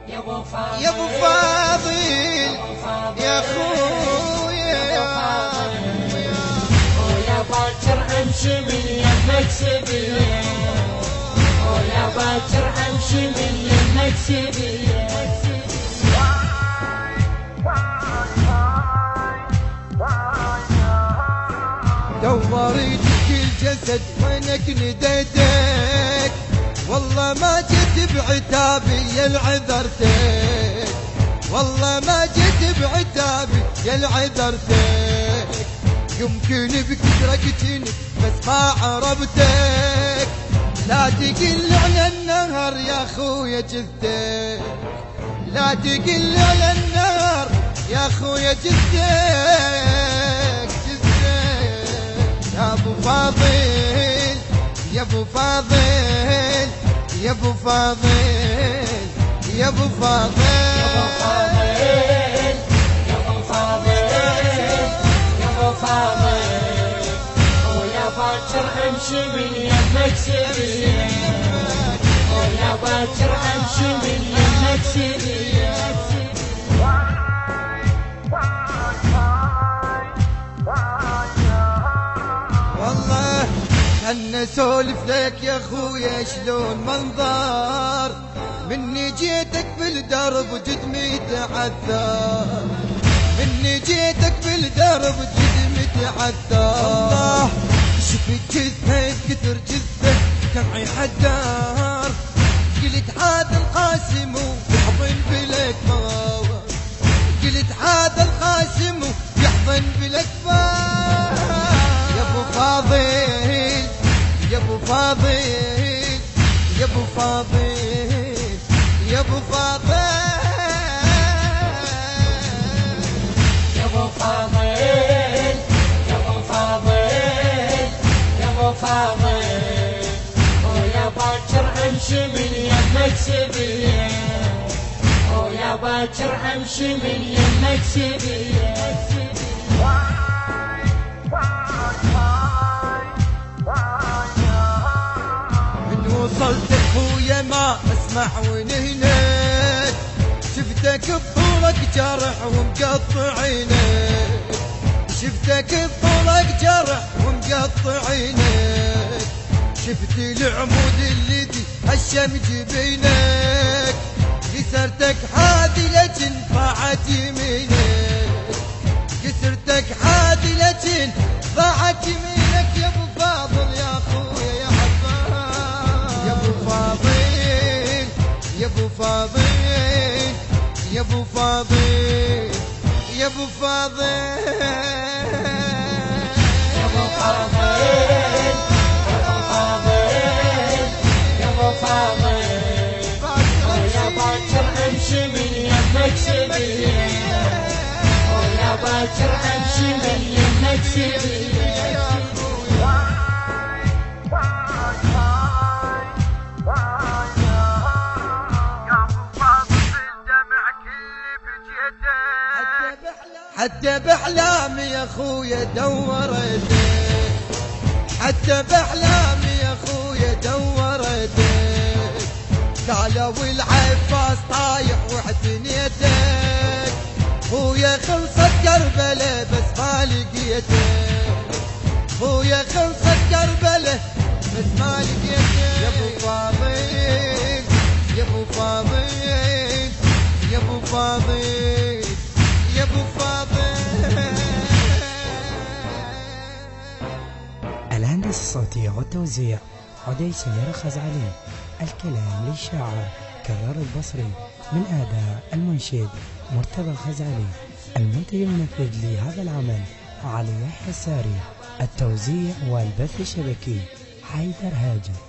يا ابو فاضل يا خويا ويا باكر امشي من يمك سبيه، ويا باكر امشي من يمك سبيه. دورت كل جسد وينك نديتك، والله ما جيت بعتابي يا العذرتك، والله ما جيت بعتابي يا العذرتك. يمكن بك تركتني بس ما عرفتك، لا تقل على النهر يا خويا جثتك، لا تقل على النهر يا خويا جثتك. يا ابو فاضل يا ابو فاضل يا ابو فاضل يا ابو فاضل يا ابو فاضل يا ابو فاضل ويا باكر امشي من يمك سبيه، ويا باكر امشي من يمك سبيه. والله خلنا اسولف لك يا خويا شلون منظر، مني جيتك بالدرب جدمي تعثر، مني جيتك بالدرب جدمي تعثر. الله شفت جثة بكثر جثة دمعي حدار، قلت هذا القاسم ويحضن بالاكبر، قلت هذا القاسم ويحضن بالاكبر. يا ابو فاضل يا ابو فاضل يا ابو فاضل يا ابو فاضل يا ابو فاضل يا ابو فاضل يا ابو فاضل ويا باكر امشي من يمك سبيه، ويا باكر امشي من يمك سبيه. وصلت اخويا ما اسمع ونهنك، شفتك بطولك جرح ومقطع عينك، شفتك بطولك جرح ومقطع عينك، شفت العمود الذي هشم جبينك، كسرتك هذه لجن ضاعت يمينك، كسرتك هذه لجن ضاعت يمينك. يا ابو فاضل يا اخويا يا حباب، يا ابو فاضل يا ابو فاضل يا ابو فاضل يا ابو فاضل يا ابو فاضل يا ابو فاضل ويا باكر امشي من يمك سبيه، ويا باكر امشي من يمك سبيه. حتى بأحلامي يا خويا دورتك، حتى بأحلامي يا خويا دورتك، قالوا العباس طايح واعتنيتك، خويا خلصت كربلة بس ما لقيتك، خويا خلصت كربلة بس ما لقيتك. يا ابو فاضل يا ابو فاضل يا ابو فاضل يا ابو فاضل. الهندسة الصوتية والتوزيع عدي سمير خزعلي، الكلام للشاعر كرار البصري، من أداء المنشد مرتضى الخزعلي، المنتج المنفذ لهذا العمل علي يحيى الساري، التوزيع والبث الشبكي حيدر هاجر.